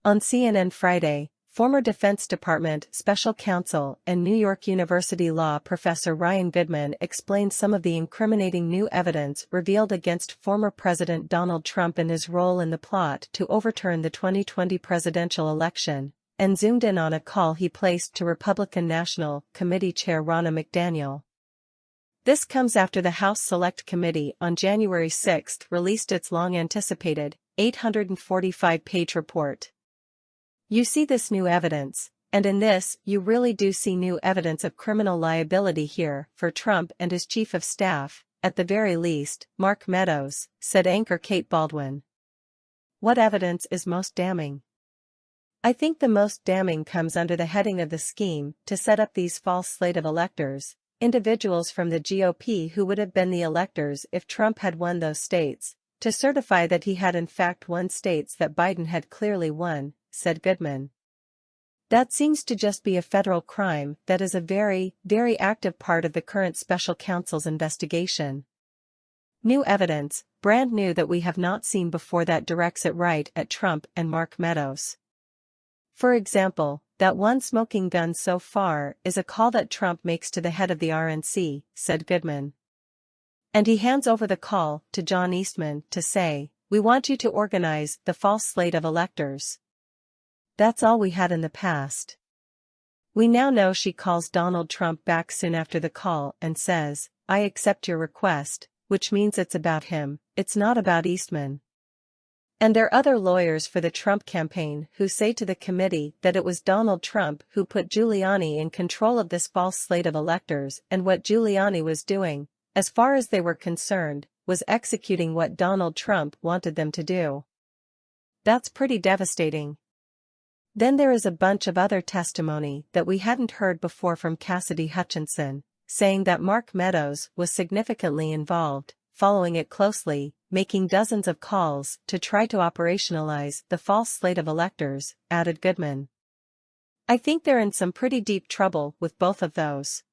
On CNN Friday, former Defense Department special counsel and New York University law professor Ryan Goodman explained some of the incriminating new evidence revealed against former President Donald Trump and his role in the plot to overturn the 2020 presidential election, and zoomed in on a call he placed to Republican National Committee Chair Ronna McDaniel. This comes after the House Select Committee on January 6 released its long-anticipated, 845-page report. You see this new evidence, and in this you really do see new evidence of criminal liability here for Trump and his chief of staff, at the very least, Mark Meadows, said anchor Kate Baldwin. What evidence is most damning? I think the most damning comes under the heading of the scheme to set up these false slate of electors, individuals from the GOP who would have been the electors if Trump had won those states, to certify that he had in fact won states that Biden had clearly won, said Goodman. That seems to just be a federal crime that is a very, very active part of the current special counsel's investigation. New evidence, brand new that we have not seen before that directs it right at Trump and Mark Meadows. For example, that one smoking gun so far is a call that Trump makes to the head of the RNC, said Goodman. And he hands over the call to John Eastman to say, "We want you to organize the false slate of electors." That's all we had in the past. We now know she calls Donald Trump back soon after the call and says, "I accept your request," which means it's about him, it's not about Eastman. And there are other lawyers for the Trump campaign who say to the committee that it was Donald Trump who put Giuliani in control of this false slate of electors, and what Giuliani was doing, as far as they were concerned, was executing what Donald Trump wanted them to do. That's pretty devastating. Then there is a bunch of other testimony that we hadn't heard before from Cassidy Hutchinson, saying that Mark Meadows was significantly involved, following it closely, making dozens of calls to try to operationalize the false slate of electors, added Goodman. I think they're in some pretty deep trouble with both of those.